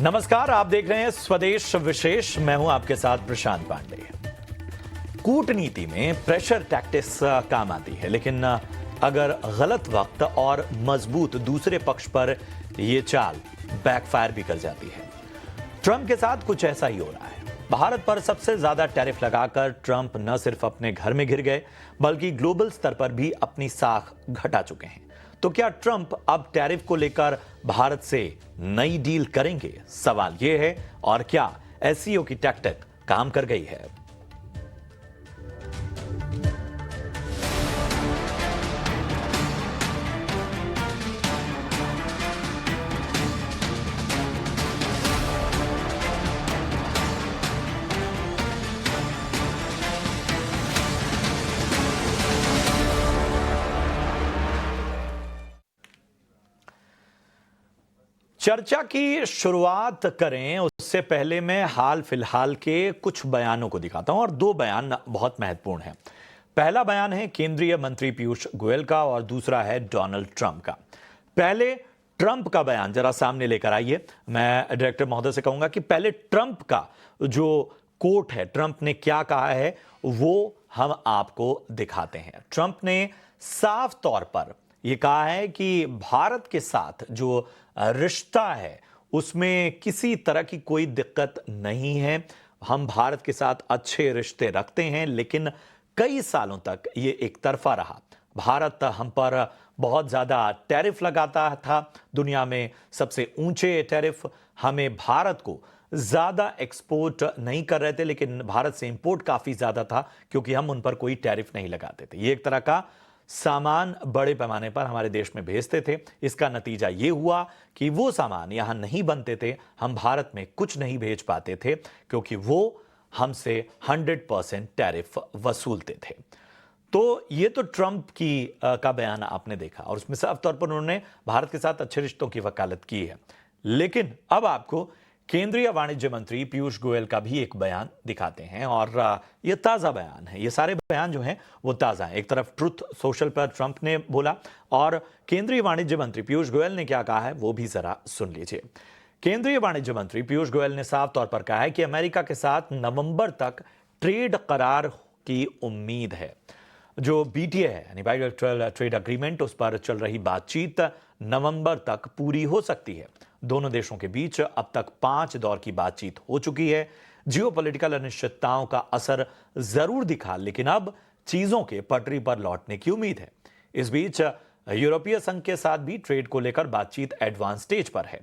नमस्कार, आप देख रहे हैं स्वदेश विशेष। मैं हूं आपके साथ प्रशांत पांडे। कूटनीति में प्रेशर टैक्टिक्स काम आती है, लेकिन अगर गलत वक्त और मजबूत दूसरे पक्ष पर यह चाल बैकफायर भी कर जाती है। ट्रंप के साथ कुछ ऐसा ही हो रहा है। भारत पर सबसे ज्यादा टैरिफ लगाकर ट्रंप न सिर्फ अपने घर में घिर गए, बल्कि ग्लोबल स्तर पर भी अपनी साख घटा चुके हैं। तो क्या ट्रंप अब टैरिफ को लेकर भारत से नई डील करेंगे? सवाल यह है। और क्या एससीओ की टैक्टिक काम कर गई है? चर्चा की शुरुआत करें उससे पहले मैं हाल फिलहाल के कुछ बयानों को दिखाता हूं, और दो बयान बहुत महत्वपूर्ण हैं। पहला बयान है केंद्रीय मंत्री पीयूष गोयल का और दूसरा है डोनाल्ड ट्रंप का। पहले ट्रंप का बयान जरा सामने लेकर आइए। मैं डायरेक्टर महोदय से कहूंगा कि पहले ट्रंप का जो कोट है, ट्रंप ने क्या कहा है, वो हम आपको दिखाते हैं। ट्रंप ने साफ तौर पर यह कहा है कि भारत के साथ जो रिश्ता है उसमें किसी तरह की कोई दिक्कत नहीं है। हम भारत के साथ अच्छे रिश्ते रखते हैं, लेकिन कई सालों तक ये एक तरफा रहा। भारत हम पर बहुत ज्यादा टैरिफ लगाता था, दुनिया में सबसे ऊंचे टैरिफ। हमें भारत को ज्यादा एक्सपोर्ट नहीं कर रहे थे, लेकिन भारत से इंपोर्ट काफी ज्यादा था, क्योंकि हम उन पर कोई टैरिफ नहीं लगाते थे। ये एक तरह का सामान बड़े पैमाने पर हमारे देश में भेजते थे। इसका नतीजा यह हुआ कि वो सामान यहां नहीं बनते थे, हम भारत में कुछ नहीं भेज पाते थे, क्योंकि वो हमसे 100% टैरिफ वसूलते थे। तो ये तो ट्रंप का बयान आपने देखा, और उसमें साफ तौर पर उन्होंने भारत के साथ अच्छे रिश्तों की वकालत की है। लेकिन अब आपको केंद्रीय वाणिज्य मंत्री पीयूष गोयल का भी एक बयान दिखाते हैं, और यह ताजा बयान है। ये सारे बयान जो हैं वो ताजा हैं। एक तरफ ट्रुथ सोशल पर ट्रंप ने बोला, और केंद्रीय वाणिज्य मंत्री पीयूष गोयल ने क्या कहा है वो भी जरा सुन लीजिए। केंद्रीय वाणिज्य मंत्री पीयूष गोयल ने साफ तौर पर कहा है कि अमेरिका के साथ नवंबर तक ट्रेड करार की उम्मीद है। जो बीटीए है, यानी बायलैटरल ट्रेड एग्रीमेंट, उस पर चल रही बातचीत नवंबर तक पूरी हो सकती है। दोनों देशों के बीच अब तक 5 दौर की बातचीत हो चुकी है। जियोपॉलिटिकल अनिश्चितताओं का असर जरूर दिखा, लेकिन अब चीजों के पटरी पर लौटने की उम्मीद है। इस बीच यूरोपीय संघ के साथ भी ट्रेड को लेकर बातचीत एडवांस स्टेज पर है।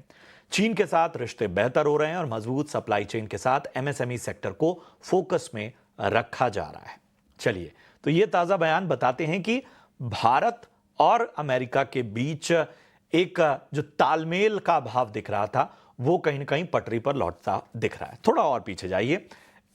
चीन के साथ रिश्ते बेहतर हो रहे हैं, और मजबूत सप्लाई चेन के साथ एमएसएमई सेक्टर को फोकस में रखा जा रहा है। चलिए, तो ये ताजा बयान बताते हैं कि भारत और अमेरिका के बीच एक जो तालमेल का भाव दिख रहा था, वो कहीं ना कहीं पटरी पर लौटता दिख रहा है। थोड़ा और पीछे जाइए,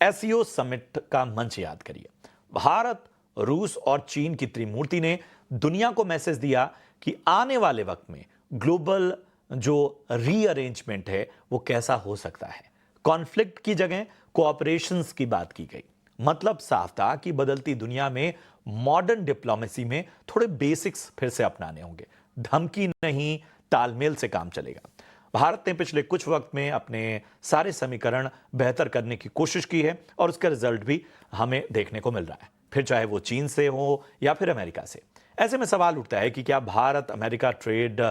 एससीओ समिट का मंच याद करिए। भारत, रूस और चीन की त्रिमूर्ति ने दुनिया को मैसेज दिया कि आने वाले वक्त में ग्लोबल जो रीअरेंजमेंट है वो कैसा हो सकता है। कॉन्फ्लिक्ट की जगह कोऑपरेशंस की बात की गई। मतलब साफ था कि बदलती दुनिया में मॉडर्न डिप्लोमेसी में थोड़े बेसिक्स फिर से अपनाने होंगे। धमकी नहीं, तालमेल से काम चलेगा। भारत ने पिछले कुछ वक्त में अपने सारे समीकरण बेहतर करने की कोशिश की है, और उसका रिजल्ट भी हमें देखने को मिल रहा है, फिर चाहे वो चीन से हो या फिर अमेरिका से। ऐसे में सवाल उठता है कि क्या भारत अमेरिका ट्रेड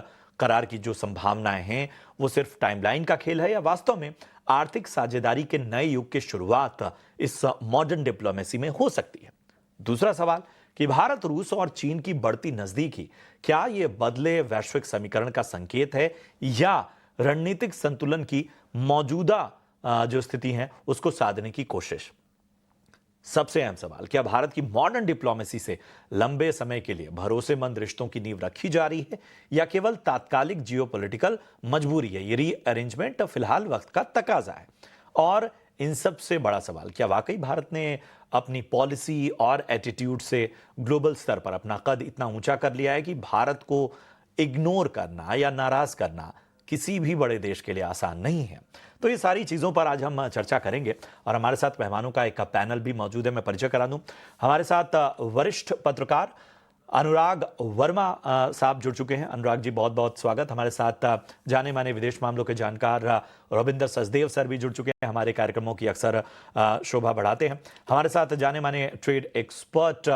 करार की जो संभावनाएं हैं वो सिर्फ टाइमलाइन का खेल है, या वास्तव में आर्थिक साझेदारी के नए युग की शुरुआत इस मॉडर्न डिप्लोमेसी में हो सकती है। दूसरा सवाल कि भारत, रूस और चीन की बढ़ती नजदीकी, क्या यह बदले वैश्विक समीकरण का संकेत है, या रणनीतिक संतुलन की मौजूदा जो स्थिति है उसको साधने की कोशिश? सबसे अहम सवाल, क्या भारत की मॉडर्न डिप्लोमेसी से लंबे समय के लिए भरोसेमंद रिश्तों की नींव रखी जा रही है, या केवल तात्कालिक जियोपॉलिटिकल मजबूरी है? ये रीअरेंजमेंट फिलहाल वक्त का तकाजा है। और इन सबसे बड़ा सवाल, क्या वाकई भारत ने अपनी पॉलिसी और एटीट्यूड से ग्लोबल स्तर पर अपना कद इतना ऊंचा कर लिया है कि भारत को इग्नोर करना या नाराज करना किसी भी बड़े देश के लिए आसान नहीं है? तो ये सारी चीजों पर आज हम चर्चा करेंगे, और हमारे साथ मेहमानों का एक पैनल भी मौजूद है। मैं परिचय करा दूं। हमारे साथ वरिष्ठ पत्रकार अनुराग वर्मा साहब जुड़ चुके हैं। अनुराग जी, बहुत बहुत स्वागत। हमारे साथ जाने माने विदेश मामलों के जानकार रविंदर सचदेव सर भी जुड़ चुके हैं, हमारे कार्यक्रमों की अक्सर शोभा बढ़ाते हैं। हमारे साथ जाने माने ट्रेड एक्सपर्ट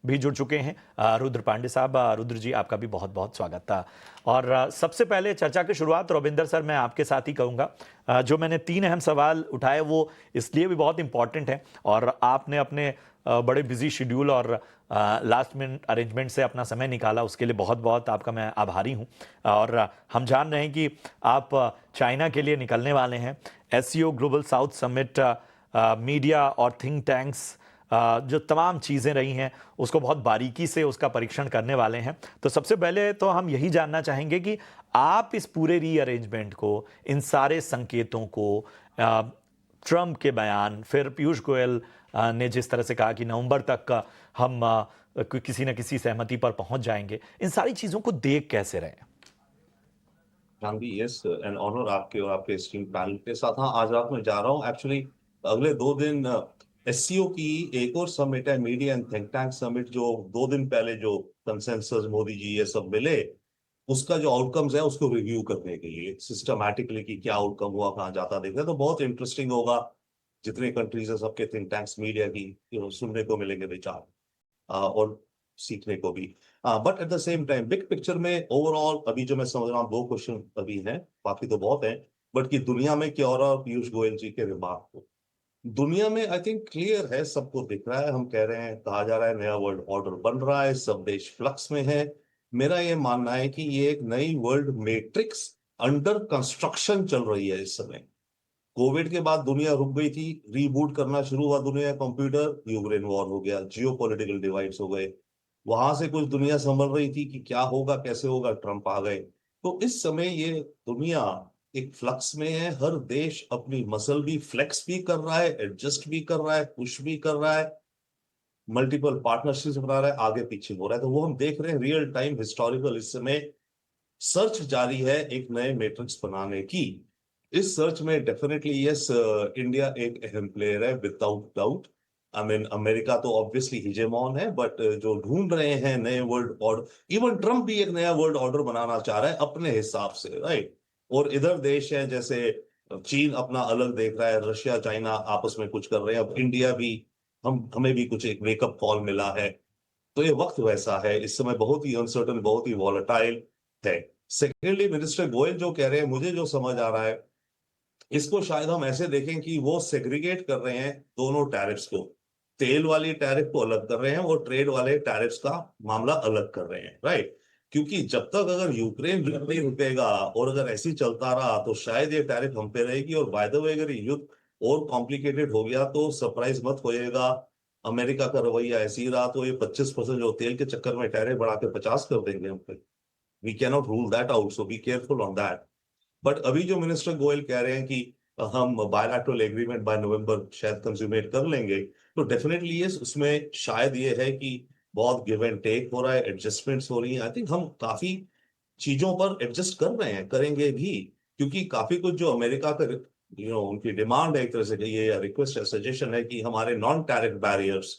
भी जुड़ चुके हैं, रुद्र पांडे साहब। रुद्र जी, आपका भी बहुत बहुत स्वागत था। और सबसे पहले चर्चा की शुरुआत रविंदर सर मैं आपके साथ ही करूंगा। जो मैंने 3 अहम सवाल उठाए वो इसलिए भी बहुत इंपॉर्टेंट है, और आपने अपने बड़े बिजी शेड्यूल और लास्ट मिनट अरेंजमेंट से अपना समय निकाला, उसके लिए बहुत बहुत आपका मैं आभारी हूं। और हम जान रहे हैं कि आप चाइना के लिए निकलने वाले हैं। SCO global south summit, media और थिंक टैंक्स, जो तमाम चीज़ें रही हैं उसको बहुत बारीकी से उसका परीक्षण करने वाले हैं। तो सबसे पहले तो हम यही जानना चाहेंगे कि आप इस पूरे रीअरेंजमेंट को, इन सारे संकेतों को, ट्रंप के बयान, फिर पीयूष गोयल ने जिस तरह से कहा कि नवंबर तक हम किसी न किसी सहमति पर पहुंच जाएंगे, इन सारी चीज़ों को देख कैसे रहे? जानवी, यस, एन ऑनर आपके और आपके स्टीम पैनल के साथ। हाँ, आज रात में जा रहा हूँ एक्चुअली। अगले 2 दिन एससीओ की एक और समिट है, media and think tank summit, जो 2 दिन पहले जो कंसेंसस मोदी जी ये सब मिले, उसका जो आउटकम्स है उसको रिव्यू करने के लिए सिस्टमैटिकली कि क्या आउटकम हुआ, कहाँ जाता देखते तो बहुत इंटरेस्टिंग होगा। जितने कंट्रीज है सबके थिंक टैंक्स, मीडिया की सुनने को मिलेंगे विचार और सीखने को भी। But at the same time big picture में ओवरऑल अभी जो मैं समझ रहा हूँ 2 क्वेश्चन अभी हैं, बाकी तो बहुत है। बट कि दुनिया में क्या हो रहा है, पीयूष गोयल जी के रिमार्क को दुनिया में आई थिंक क्लियर है, सबको दिख रहा है। हम कह रहे हैं, कहा जा रहा है नया वर्ल्ड ऑर्डर बन रहा है, सब देश फ्लक्स में है। मेरा ये मानना है कि ये एक नई वर्ल्ड मैट्रिक्स अंडर कंस्ट्रक्शन चल रही है इस समय। कोविड के बाद दुनिया रुक गई थी, रीबूट करना शुरू हुआ दुनिया कंप्यूटर, यूक्रेन वॉर हो गया, जियो पॉलिटिकल डिवाइड्स हो गए, वहां से कुछ दुनिया संभल रही थी कि क्या होगा कैसे होगा, ट्रंप आ गए। तो इस समय ये दुनिया एक फ्लक्स में है। हर देश अपनी मसल भी फ्लेक्स भी कर रहा है, एडजस्ट भी कर रहा है, पुश भी कर रहा है, मल्टीपल पार्टनरशिप बना रहा है, आगे पीछे हो रहा है। तो वो हम देख रहे हैं रियल टाइम हिस्टोरिकल। इस समय सर्च जारी है एक नए मैट्रिक्स बनाने की। इस सर्च में डेफिनेटली यस, इंडिया एक अहम प्लेयर है without doubt. I mean America तो ऑब्वियसली हिजेमॉन है, बट जो ढूंढ रहे हैं नए वर्ल्ड ऑर्डर, इवन ट्रंप भी एक नया वर्ल्ड ऑर्डर बनाना चाह रहा है अपने हिसाब से, राइट। और इधर देश है जैसे चीन अपना अलग देख रहा है, रशिया चाइना आपस में कुछ कर रहे हैं, अब इंडिया भी, हम हमें भी कुछ एक वेकअप कॉल मिला है। तो ये वक्त वैसा है, इस समय बहुत ही अनसर्टन, बहुत ही वॉलेटाइल है। सेकेंडली, मिनिस्टर गोयल जो कह रहे हैं, मुझे जो समझ आ रहा है, इसको शायद हम ऐसे देखें कि वो सेग्रीगेट कर रहे हैं दोनों टैरिफ्स को। तेल वाली टैरिफ को अलग कर रहे हैं और ट्रेड वाले टैरिफ्स का मामला अलग कर रहे हैं, राइट। क्योंकि जब तक अगर यूक्रेन युद्ध नहीं रुकेगा और अगर ऐसे ही चलता रहा तो शायद ये टैरिफ हम पे रहेगी। और बाय द वे, अगर ये युद्ध और कॉम्प्लिकेटेड हो गया तो सरप्राइज मत होइएगा, अमेरिका का रवैया ऐसे ही रहा तो ये 25% जो तेल के चक्कर में टैरिफ बढ़ा के 50 कर देंगे हम पे। We can not rule that out, so be careful on that. But अभी जो मिनिस्टर गोयल कह रहे हैं कि हम बायलैटरल एग्रीमेंट बाय नवंबर शायद कंज्यूमेट कर लेंगे, तो डेफिनेटली ये उसमें शायद ये है कि बहुत गिव एंड टेक हो रहा है, एडजस्टमेंट्स हो रही हैं। आई थिंक हम काफी चीजों पर एडजस्ट कर रहे हैं, करेंगे भी। क्योंकि काफी कुछ जो अमेरिका का उनकी डिमांड है, एक तरह से कहिए या रिक्वेस्ट है, सजेशन है कि हमारे नॉन टैरिफ बैरियर्स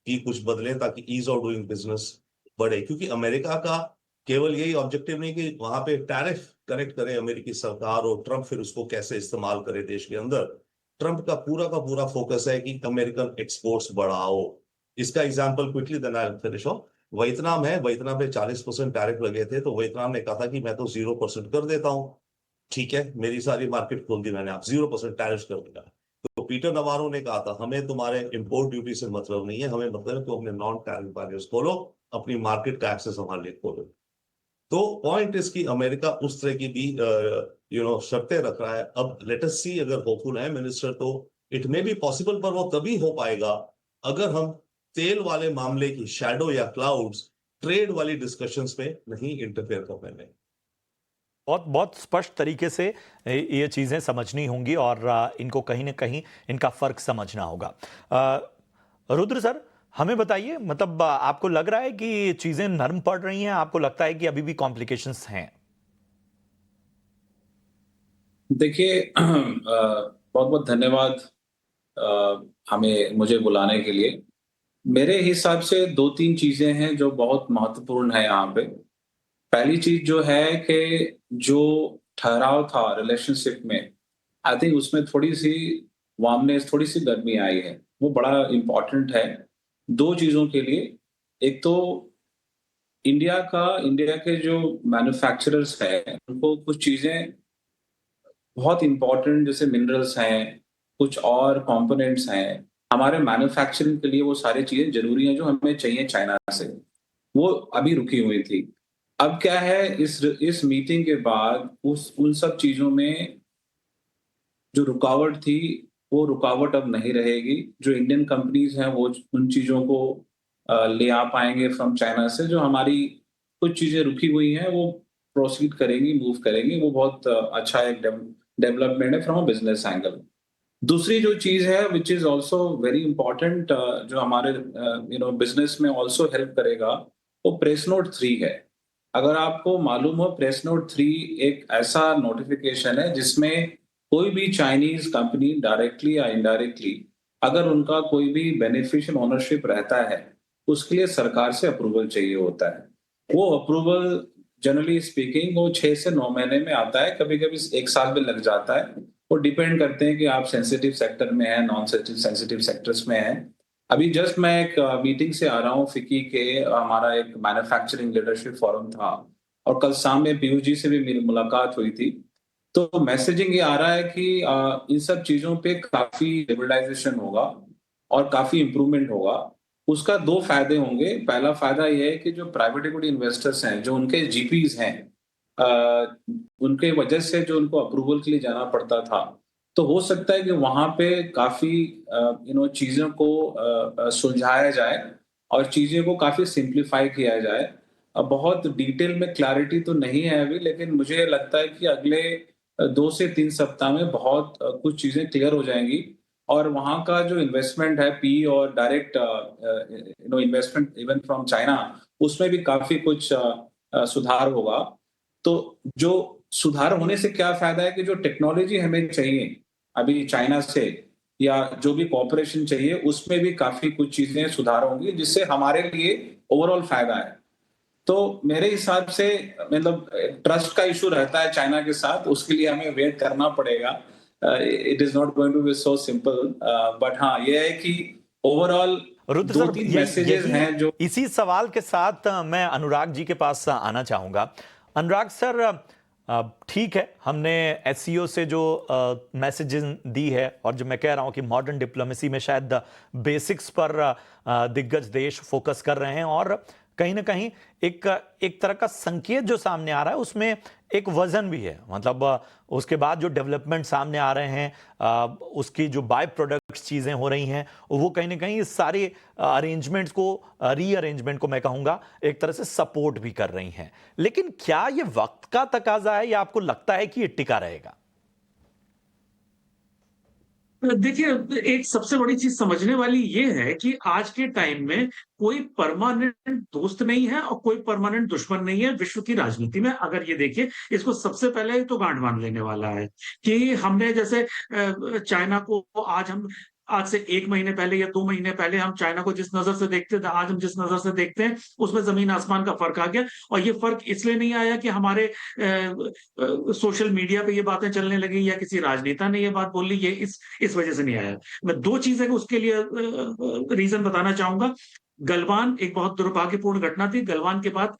की कुछ बदलें ताकि ईज ऑफ डूइंग बिजनेस बढ़े। क्योंकि अमेरिका का केवल यही ऑब्जेक्टिव नहीं कि वहां पे टैरिफ करेक्ट करे अमेरिकी सरकार और ट्रंप फिर उसको कैसे इस्तेमाल करे देश के अंदर। ट्रंप का पूरा फोकस है कि अमेरिकन एक्सपोर्ट्स बढ़ाओ। इसका एग्जांपल क्विकली देना फिनिश हो, वियतनाम है, वियतनाम पे 40% टैरिफ लगे थे, तो वियतनाम ने कहा था कि मैं तो 0% कर देता हूँ। ठीक है, मेरी सारी मार्केट खोल दी मैंने, आप 0% टैरिफ कर दिया। तो पीटर नवारो ने कहा था हमें तुम्हारे इंपोर्ट ड्यूटी से मतलब नहीं है, हमें मतलब है तो अपने नॉन टैरिफ बैरियर्स खोलो, अपनी मार्केट का एक्सेस हमारे लिए खोलो। तो पॉइंट इसकी अमेरिका उस तरह की भी शर्तें रख रहा है। अब लेट अस सी, अगर होपफुल है मिनिस्टर तो इट मे बी पॉसिबल, पर वो तभी हो पाएगा अगर हम तेल वाले मामले की शैडो या क्लाउड्स ट्रेड वाली डिस्कशंस में नहीं इंटरफेयर कर पाएंगे। बहुत बहुत स्पष्ट तरीके से ये चीज़ें समझनी होंगी, और इनको कहीं ना कहीं इनका फर्क समझना होगा। रुद्र सर, हमें बताइए, मतलब आपको लग रहा है कि चीज़ें नरम पड़ रही हैं? आपको लगता है कि अभी भी कॉम्प्लिकेशंस हैं? देखिए, बहुत बहुत धन्यवाद हमें मुझे बुलाने के लिए। मेरे हिसाब से 2-3 चीज़ें हैं जो बहुत महत्वपूर्ण है यहाँ पे। पहली चीज़ जो है कि जो ठहराव था रिलेशनशिप में, आई थिंक उसमें थोड़ी-सी वार्मनेस, थोड़ी-सी गर्मी आई है। वो बड़ा इम्पोर्टेंट है 2 चीज़ों के लिए। एक तो इंडिया के जो मैन्युफैक्चरर्स हैं, उनको कुछ चीज़ें बहुत इम्पोर्टेंट जैसे मिनरल्स हैं, कुछ और कंपोनेंट्स हैं, हमारे मैन्युफैक्चरिंग के लिए वो सारी चीज़ें ज़रूरी हैं जो हमें चाहिए चाइना से। वो अभी रुकी हुई थी। अब क्या है इस मीटिंग के बाद उस उन सब चीज़ों में जो रुकावट थी, वो रुकावट अब नहीं रहेगी। जो इंडियन कंपनीज़ हैं वो उन चीज़ों को ले आ पाएँगे फ्रॉम चाइना से जो हमारी कुछ चीज़ें रुकी हुई हैं वो प्रोसीड करेंगी, मूव करेंगी। वो बहुत अच्छा एक डेवलपमेंट है फ्रॉम अ बिज़नेस एंगल। दूसरी जो चीज़ है which is also very important जो हमारे बिज़नेस में आल्सो हेल्प करेगा, वो प्रेस नोट 3 है। अगर आपको मालूम हो प्रेस नोट 3 एक ऐसा नोटिफ़िकेशन है जिसमें कोई भी चाइनीज़ कंपनी डायरेक्टली या इनडायरेक्टली अगर उनका कोई भी बेनिफिशियल ओनरशिप रहता है, उसके लिए सरकार से अप्रूवल चाहिए होता है। वो अप्रूवल जनरली स्पीकिंग वो 6 से 9 महीने में आता है, कभी-कभी 1 साल भी लग जाता है। वो डिपेंड करते हैं कि आप सेंसिटिव सेक्टर में हैं, नॉन सेंसिटिव सेक्टर्स में हैं। अभी जस्ट मैं एक मीटिंग से आ रहा हूँ फिक्की के हमारा एक मैन्युफैक्चरिंग लीडरशिप फोरम था और कल शाम में पीयूष जी से भी मेरी मुलाकात हुई थी। तो मैसेजिंग ये आ रहा है कि इन सब चीज़ों पे काफ़ी लिबरलाइज़ेशन होगा और काफ़ी इम्प्रूवमेंट होगा। उसका 2 फ़ायदे होंगे। पहला फ़ायदा ये है कि जो प्राइवेट इक्विटी इन्वेस्टर्स हैं, जो उनके जीपीज़ हैं उनके वजह से जो उनको अप्रूवल के लिए जाना पड़ता था, तो हो सकता है कि वहाँ पे काफ़ी चीज़ों को सुलझाया जाए और चीज़ें को काफ़ी सिम्प्लीफाई किया जाए। बहुत डिटेल में क्लैरिटी तो नहीं है अभी, लेकिन मुझे लगता है कि अगले 2 से 3 सप्ताह में बहुत कुछ चीज़ें क्लियर हो जाएँगी और वहाँ का जो इन्वेस्टमेंट है पीई और direct investment even from China, उसमें भी काफ़ी कुछ सुधार होगा। तो जो सुधार होने से क्या फ़ायदा है कि जो टेक्नोलॉज़ी हमें चाहिए, अभी चाइना से या जो भी कोऑपरेशन चाहिए, उसमें भी काफ़ी कुछ चीज़ें सुधार होंगी, जिससे हमारे लिए ओवरऑल फ़ायदा है। तो मेरे हिसाब से मतलब ट्रस्ट का इश्यू रहता है चाइना के साथ, उसके लिए हमें वेट करना पड़ेगा। It is not going to be so simple but हाँ, ये है कि ओवरऑल रुद्र सर, 2-3 यही मैसेजेस यही हैं जो इसी सवाल के साथ मैं अनुराग जी के पास आना चाहूँगा। अनुराग सर, ठीक है, हमने एससीओ से जो मैसेजिंग दी है और जो मैं कह रहा हूँ कि मॉडर्न डिप्लोमेसी में शायद बेसिक्स पर दिग्गज देश फोकस कर रहे हैं और कहीं न कहीं एक एक तरह का संकेत जो सामने आ रहा है उसमें एक वज़न भी है। मतलब उसके बाद जो डेवलपमेंट सामने आ रहे हैं, उसकी जो बाय प्रोडक्ट्स चीज़ें हो रही हैं, वो कहीं न कहीं इस सारे अरेंजमेंट्स को, रीअरेंजमेंट को मैं कहूँगा एक तरह से सपोर्ट भी कर रही हैं। लेकिन क्या ये वक़्त का तकाज़ा है या आपको लगता है कि ये टिका रहेगा? देखिए, एक सबसे बड़ी चीज़ समझने वाली ये है कि आज के टाइम में कोई परमानेंट दोस्त नहीं है और कोई परमानेंट दुश्मन नहीं है विश्व की राजनीति में। अगर ये देखिए, इसको सबसे पहले तो गांठ बाँध लेने वाला है कि हमने जैसे चाइना को आज से 1 महीने पहले या 2 महीने पहले हम चाइना को जिस नज़र से देखते थे, आज हम जिस नज़र से देखते हैं, उसमें ज़मीन-आसमान का फ़र्क आ गया और ये फ़र्क इसलिए नहीं आया कि हमारे सोशल मीडिया पे ये बातें चलने लगी या किसी राजनेता ने ये बात बोल ली, ये इस वजह से नहीं आया। मैं 2 चीज़ें उसके लिए रीज़न बताना चाहूँगा। गलवान एक बहुत दुर्भाग्यपूर्ण घटना थी। गलवान के बाद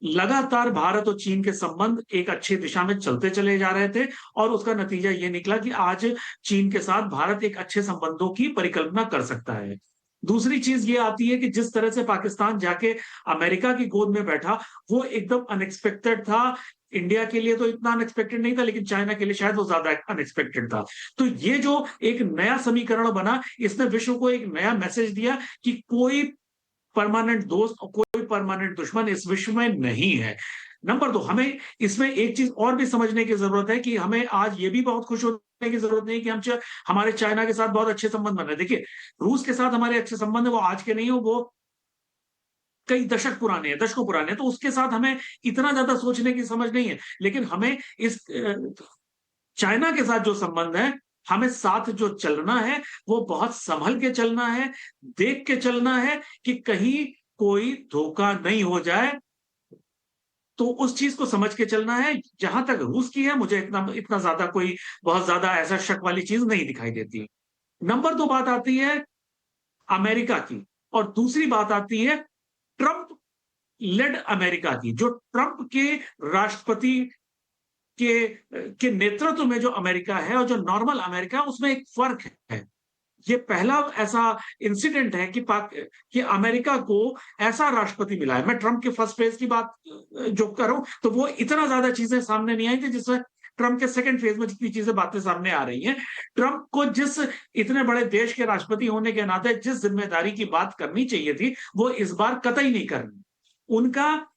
लगातार भारत और चीन के संबंध एक अच्छी दिशा में चलते चले जा रहे थे और उसका नतीजा ये निकला कि आज चीन के साथ भारत एक अच्छे संबंधों की परिकल्पना कर सकता है। दूसरी चीज़ ये आती है कि जिस तरह से पाकिस्तान जाके अमेरिका की गोद में बैठा, वो एकदम अनएक्सपेक्टेड था। इंडिया के लिए तो इतना अनएक्सपेक्टेड नहीं था, लेकिन चाइना के लिए शायद वो ज़्यादा अनएक्सपेक्टेड था। तो ये जो एक नया समीकरण बना, इसने विश्व को एक नया मैसेज दिया कि कोई परमानेंट दोस्त और कोई परमानेंट दुश्मन इस विश्व में नहीं है। नंबर 2, हमें इसमें एक चीज़ और भी समझने की ज़रूरत है कि हमें आज ये भी बहुत खुश होने की ज़रूरत नहीं है कि हमारे चाइना के साथ बहुत अच्छे संबंध बन रहे हैं। देखिए, रूस के साथ हमारे अच्छे संबंध है, वो आज के नहीं है, वो कई दशक पुराने हैं, दशकों पुराने हैं, तो उसके साथ हमें इतना ज़्यादा सोचने की समझ नहीं है। लेकिन हमें चाइना के साथ जो संबंध है, हमें साथ जो चलना है वो बहुत संभल के चलना है, देख के चलना है कि कहीं कोई धोखा नहीं हो जाए। तो उस चीज़ को समझ के चलना है। जहाँ तक रूस की है, मुझे इतना इतना ज़्यादा कोई बहुत ज़्यादा ऐसा शक वाली चीज़ नहीं दिखाई देती। नंबर 2 बात आती है अमेरिका की, और दूसरी बात आती है ट्रम्प लेड अमेरिका की। जो ट्रम्प के राष्ट्रपति के नेतृत्व में जो अमेरिका है और जो नॉर्मल अमेरिका है, उसमें एक फ़र्क है। ये पहला ऐसा इंसिडेंट है कि अमेरिका को ऐसा राष्ट्रपति मिला है। मैं ट्रम्प के फर्स्ट फेज की बात जो करूं, तो वो इतना ज्यादा चीजें सामने नहीं आई थी जिससे ट्रम्प के सेकंड फेज में जितनी चीजें बातें सामने आ रही हैं। ट्रम्प को जिस इतने बड़े देश के राष्ट्रपति होने के नाते जिस जिम्मेदारी की बात करनी चाहिए थी, वो इस बार कतई नहीं करनी। उनका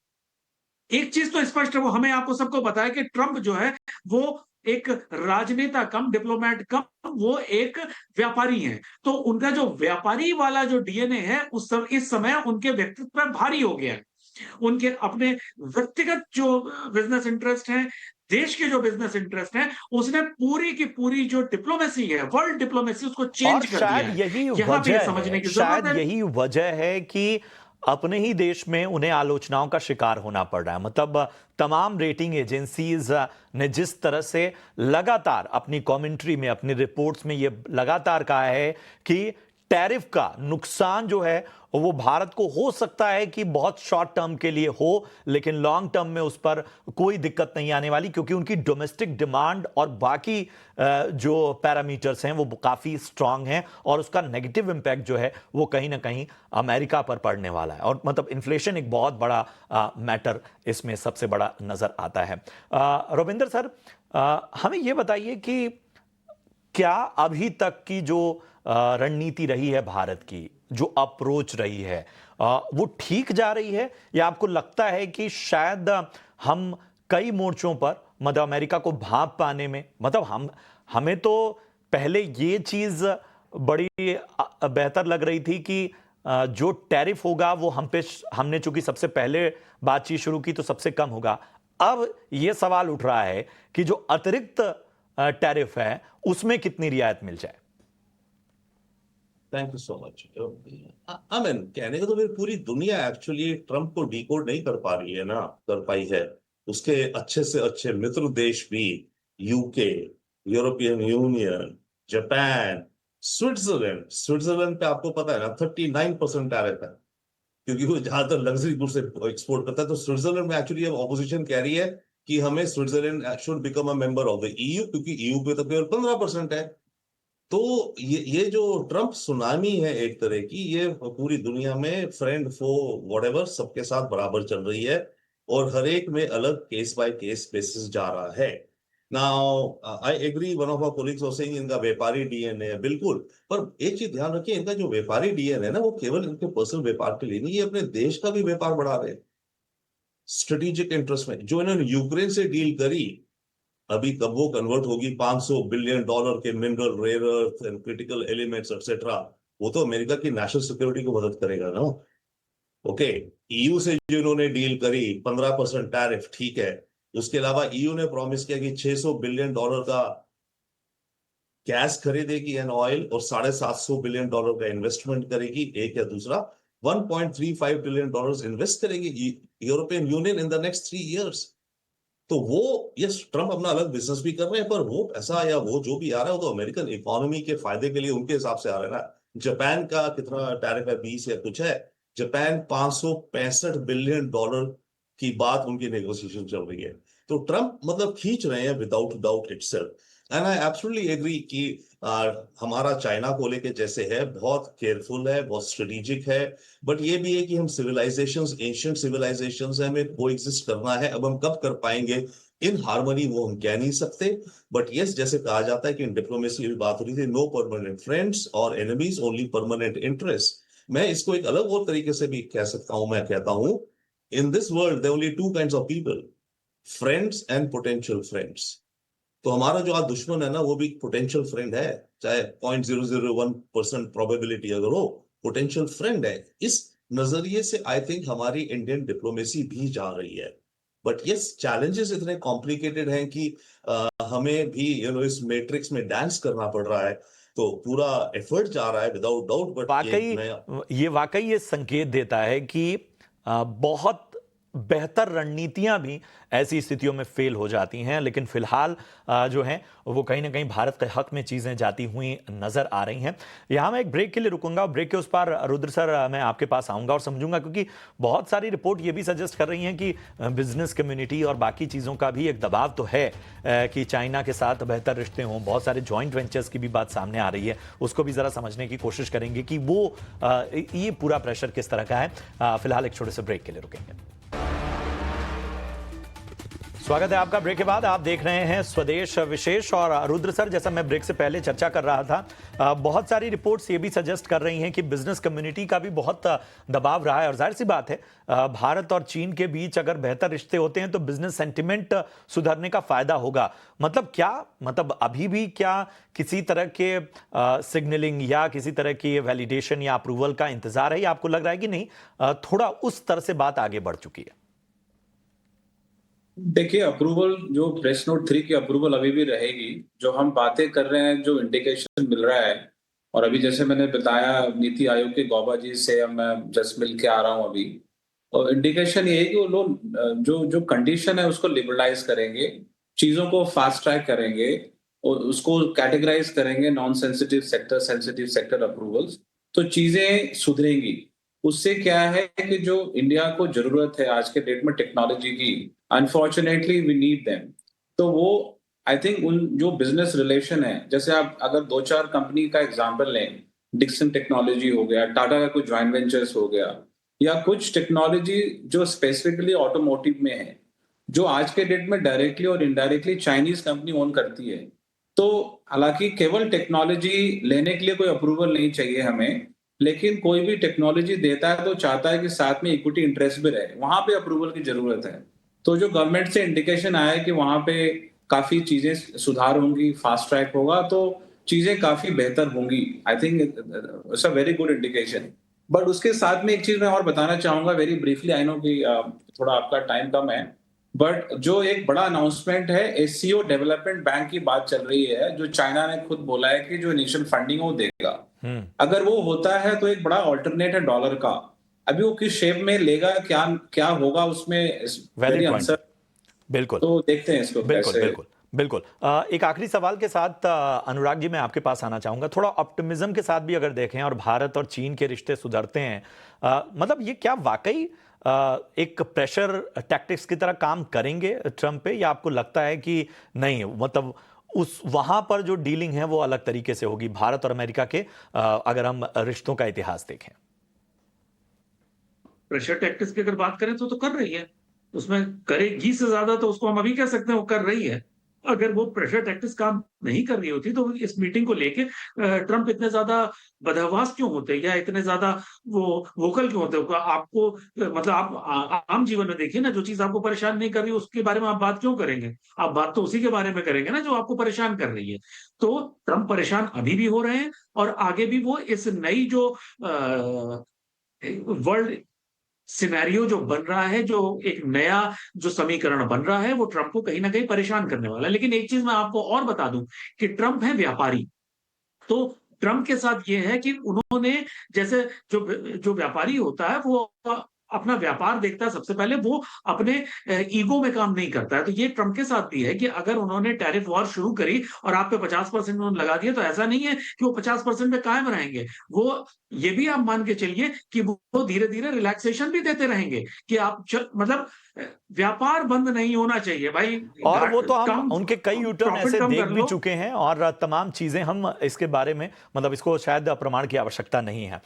एक चीज तो स्पष्ट है, वो हमें आपको सबको बताया कि ट्रम्प जो है वो एक राजनेता कम डिप्लोमेट कम, वो एक व्यापारी हैं। तो उनका जो व्यापारी वाला जो डीएनए है इस समय उनके व्यक्तित्व पर भारी हो गया है। उनके अपने व्यक्तिगत जो बिजनेस इंटरेस्ट हैं, देश के जो बिजनेस इंटरेस्ट हैं, उसने पूरी की पूरी जो डिप्लोमेसी है, वर्ल्ड डिप्लोमेसी, उसको और चेंज कर दिया शायद है। यही यहाँ पे वजह समझने है, की जरूरत शायद है। यही वजह है कि अपने ही देश में उन्हें आलोचनाओं का शिकार होना पड़ रहा है। मतलब तमाम रेटिंग एजेंसीज ने जिस तरह से लगातार अपनी कमेंट्री में, अपनी रिपोर्ट्स में ये लगातार कहा है कि टैरिफ का नुकसान जो है वो भारत को हो सकता है कि बहुत शॉर्ट टर्म के लिए हो, लेकिन लॉन्ग टर्म में उस पर कोई दिक्कत नहीं आने वाली, क्योंकि उनकी डोमेस्टिक डिमांड और बाकी जो पैरामीटर्स हैं वो काफ़ी स्ट्रांग हैं, और उसका नेगेटिव इम्पैक्ट जो है वो कहीं ना कहीं अमेरिका पर पड़ने वाला है। और मतलब इन्फ्लेशन एक बहुत बड़ा मैटर इसमें सबसे बड़ा नज़र आता है। रविंदर सर, हमें ये बताइए कि क्या अभी तक की जो रणनीति रही है भारत की, जो अप्रोच रही है, वो ठीक जा रही है, या आपको लगता है कि शायद हम कई मोर्चों पर मतलब अमेरिका को भांप पाने में, मतलब हमें तो पहले ये चीज बड़ी बेहतर लग रही थी कि जो टैरिफ होगा वो हमने चूंकि सबसे पहले बातचीत शुरू की तो सबसे कम होगा। अब ये सवाल उठ रहा है कि जो अतिरिक्त टैरिफ है उसमें कितनी रियायत मिल जाए। Thank you so much. I mean, कहने का तो फिर पूरी दुनिया एक्चुअली ट्रम्प को डिकोड नहीं कर पा रही है ना, कर पाई है। उसके अच्छे से अच्छे मित्र देश भी, UK, European union, Japan, Switzerland. Switzerland पे आपको पता है ना 39% टैरिफ है, क्योंकि वो ज्यादातर लग्जरी गुड्स एक्सपोर्ट करता है। तो स्विट्जरलैंड में एक्चुअली अब ऑपोजिशन कह रही है कि हमें Switzerland should become a member of the EU, क्योंकि ईयू पे तो केवल 15% है। तो ये जो ट्रम्प सुनामी है एक तरह की, ये पूरी दुनिया में फ्रेंड फो व्हाटएवर सबके साथ बराबर चल रही है, और हर एक में अलग केस बाय केस बेसिस जा रहा है। Now I agree, one of our colleagues was saying इनका व्यापारी डीएनए है, बिल्कुल। पर एक चीज ध्यान रखिए, इनका जो व्यापारी डीएनए है ना, वो केवल इनके पर्सनल व्यापार के लिए नहीं, ये अपने देश का भी व्यापार बढ़ा रहे हैं स्ट्रेटेजिक इंटरेस्ट में। जो इन्होंने यूक्रेन से डील करी, अभी कब वो कन्वर्ट होगी $500 बिलियन के mineral, rare earth and critical elements etcetera, वो तो अमेरिका की नेशनल सिक्योरिटी को मदद करेगा ना। ओके, ईयू से जो इन्होंने डील करी 15% टैरिफ, ठीक है। उसके अलावा ईयू ने प्रॉमिस किया कि $600 बिलियन का गैस खरीदेगी एंड ऑयल, और $750 बिलियन का इन्वेस्टमेंट करेगी। एक या दूसरा, $1.35 बिलियन इन्वेस्ट करेगी European union in the next 3 years. तो वो, यस, ट्रम्प अपना अलग बिजनेस भी कर रहे हैं, पर वो पैसा या वो जो भी आ रहा है वो तो अमेरिकन इकोनॉमी के फायदे के लिए उनके हिसाब से आ रहा है ना। जापान का कितना टैरिफ है, 20 या कुछ है। जापान $565 बिलियन की बात उनकी नेगोशिएशन चल रही है। तो ट्रम्प मतलब खींच रहे हैं without doubt itself. And I absolutely agree कि हमारा चाइना को लेके जैसे है, बहुत केयरफुल है, बहुत स्ट्रेटेजिक है। बट ये भी है कि हम सिविलाइजेशंस, एंशिएंट सिविलाइजेशंस है, हमें कोएग्जिस्ट करना है। अब हम कब कर पाएंगे इन हार्मनी, वो हम कह नहीं सकते। बट यस, जैसे कहा जाता है कि इन डिप्लोमेसी भी बात हो रही थी, नो परमानेंट फ्रेंड्स और एनिमीज, ओनली परमानेंट इंटरेस्ट। मैं इसको एक अलग और तरीके से भी कह सकता हूं। मैं कहता हूं, in this world there only 2 kinds of people, friends and potential friends. तो हमारा जो आज दुश्मन है ना, वो भी पोटेंशियल फ्रेंड है, चाहे 0.001% प्रोबेबिलिटी अगर हो, पोटेंशियल फ्रेंड है। इस नजरिए से आई थिंक हमारी इंडियन डिप्लोमेसी भी जा रही है। बट यस, चैलेंजेस इतने कॉम्प्लिकेटेड हैं कि हमें भी इस मैट्रिक्स में डांस करना पड़ रहा है, तो पूरा एफर्ट जा रहा है विदाउट डाउट। बट ये वाकई ये संकेत देता है कि बहुत बेहतर रणनीतियां भी ऐसी स्थितियों में फेल हो जाती हैं, लेकिन फिलहाल जो है वो कहीं ना कहीं भारत के हक में चीजें जाती हुई नजर आ रही हैं। यहां मैं एक ब्रेक के लिए रुकूंगा, ब्रेक के उस पार रुद्र सर मैं आपके पास आऊंगा और समझूंगा, क्योंकि बहुत सारी रिपोर्ट ये भी सजेस्ट कर रही हैं कि बिजनेस कम्युनिटी और बाकी चीज़ों का भी एक दबाव तो है कि चाइना के साथ बेहतर रिश्ते हों। बहुत सारे जॉइंट वेंचर्स की भी बात सामने आ रही है, उसको भी ज़रा समझने की कोशिश करेंगे कि वो ये पूरा प्रेशर किस तरह का है। फिलहाल एक छोटे से ब्रेक के लिए रुकेंगे। स्वागत है आपका ब्रेक के बाद। आप देख रहे हैं स्वदेश विशेष। और रुद्र सर, जैसा मैं ब्रेक से पहले चर्चा कर रहा था, बहुत सारी रिपोर्ट्स ये भी सजेस्ट कर रही हैं कि बिजनेस कम्युनिटी का भी बहुत दबाव रहा है। और जाहिर सी बात है, भारत और चीन के बीच अगर बेहतर रिश्ते होते हैं तो बिजनेस सेंटिमेंट सुधरने का फायदा होगा। मतलब अभी भी क्या किसी तरह के सिग्नलिंग या किसी तरह की वैलिडेशन या अप्रूवल का इंतजार है, या आपको लग रहा है कि नहीं थोड़ा उस तरह से बात आगे बढ़ चुकी है? देखिए, अप्रूवल जो प्रेस नोट 3 की अप्रूवल अभी भी रहेगी। जो हम बातें कर रहे हैं, जो इंडिकेशन मिल रहा है, और अभी जैसे मैंने बताया नीति आयोग के गौबा जी से मैं जस्ट मिल के आ रहा हूं अभी, और इंडिकेशन ये है कि वो लोग जो कंडीशन है उसको लिबरलाइज करेंगे, चीजों को फास्ट ट्रैक करेंगे और उसको कैटेगराइज करेंगे non sensitive sector, sensitive sector approvals, तो चीजें सुधरेंगी। उससे क्या है कि जो इंडिया को जरूरत है आज के डेट में टेक्नोलॉजी की, अनफॉर्चुनेटली वी नीड देम। तो वो आई थिंक उन जो बिजनेस रिलेशन है, जैसे आप अगर 2-4 कंपनी का एग्जांपल लें, डिक्सन टेक्नोलॉजी हो गया, टाटा का कुछ जॉइंट वेंचर्स हो गया, या कुछ टेक्नोलॉजी जो स्पेसिफिकली ऑटोमोटिव में है, जो आज के डेट में डायरेक्टली और इनडायरेक्टली चाइनीज कंपनी ओन करती है। तो हालांकि केवल टेक्नोलॉजी लेने के लिए कोई अप्रूवल नहीं चाहिए हमें, लेकिन कोई भी टेक्नोलॉजी देता है तो चाहता है कि साथ में इक्विटी इंटरेस्ट भी रहे, वहां पे अप्रूवल की जरूरत है। तो जो गवर्नमेंट से इंडिकेशन आया है कि वहां पे काफी चीजें सुधार होंगी, फास्ट ट्रैक होगा, तो चीजें काफी बेहतर होंगी। I think it's a very good indication. But उसके साथ में एक चीज मैं और बताना चाहूंगा वेरी ब्रीफली, आई नो कि थोड़ा आपका टाइम कम है, बट जो एक बड़ा अनाउंसमेंट है, एससीओ डेवलपमेंट बैंक की बात चल रही है, जो चाइना ने खुद बोला है कि जो इनिशियल फंडिंग वो देगा। अगर वो होता है तो एक बड़ा ऑल्टरनेट है डॉलर का। अभी वो किस शेप में लेगा, क्या होगा उसमें, वेरी आंसर। बिल्कुल, तो देखते हैं इसको बिल्कुल। बिल्कुल। एक आखिरी सवाल के साथ अनुराग जी मैं आपके पास आना चाहूंगा, थोड़ा ऑप्टिमिज्म के साथ भी अगर देखें और भारत और चीन के रिश्ते सुधरते हैं, मतलब ये क्या वाकई एक प्रेशर टैक्टिक्स की तरह काम करेंगे ट्रंप पे, या आपको लगता है कि नहीं, मतलब उस वहां पर जो डीलिंग है वो अलग तरीके से होगी भारत और अमेरिका के, अगर हम रिश्तों का इतिहास देखें? प्रेशर टैक्टिक्स की अगर बात करें तो कर रही है, उसमें करेगी से ज्यादा तो उसको हम अभी कह सकते हैं वो कर रही है। अगर वो प्रेशर टैक्टिक्स काम नहीं कर रही होती तो इस मीटिंग को लेके ट्रंप इतने ज्यादा बदहवास क्यों होते, या इतने ज्यादा वो वोकल क्यों होते? आपको मतलब आप आम जीवन में देखिए ना, जो चीज आपको परेशान नहीं कर रही उसके बारे में आप बात क्यों करेंगे? आप बात तो उसी के बारे में करेंगे ना जो आपको परेशान कर रही है। तो ट्रंप परेशान अभी भी हो रहे हैं, और आगे भी वो इस नई जो वर्ल्ड सिनेरियो जो बन रहा है, जो एक नया जो समीकरण बन रहा है, वो ट्रंप को कहीं ना कहीं परेशान करने वाला है। लेकिन एक चीज मैं आपको और बता दूं कि ट्रंप है व्यापारी। तो ट्रंप के साथ ये है कि उन्होंने, जैसे जो व्यापारी होता है वो अपना व्यापार देखता है सबसे पहले, वो अपने ईगो में काम नहीं करता है। तो ये ट्रंप के साथ भी है कि अगर उन्होंने टैरिफ वॉर शुरू करी और आप पे 50% उन्होंने लगा दिया, तो ऐसा नहीं है कि वो 50% पे कायम रहेंगे। वो ये भी आप मान के चलिए कि वो धीरे धीरे रिलैक्सेशन भी देते रहेंगे कि आप मतलब व्यापार बंद नहीं होना चाहिए भाई। और वो तो हम उनके कई यूटर्न ऐसे देख भी चुके हैं, और तमाम चीजें हम इसके बारे में, मतलब इसको शायद प्रमाण की आवश्यकता नहीं है।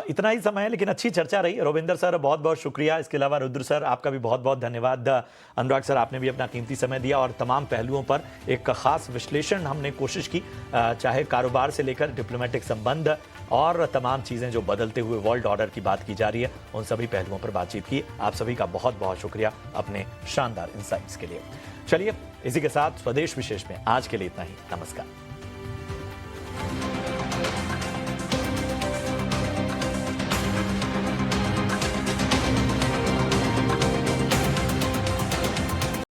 इतना ही समय है, लेकिन अच्छी चर्चा रही। रोविंदर सर बहुत बहुत शुक्रिया। इसके अलावा रुद्र सर आपका भी बहुत बहुत धन्यवाद। अनुराग सर आपने भी अपना कीमती समय दिया और तमाम पहलुओं पर एक खास विश्लेषण हमने कोशिश की, चाहे कारोबार से लेकर डिप्लोमेटिक संबंध और तमाम चीजें जो बदलते हुए वर्ल्ड ऑर्डर की बात की जा रही है, उन सभी पहलुओं पर बातचीत की। आप सभी का बहुत बहुत शुक्रिया अपने शानदार इंसाइट्स के लिए। चलिए, इसी के साथ स्वदेश विशेष में आज के लिए इतना ही। नमस्कार।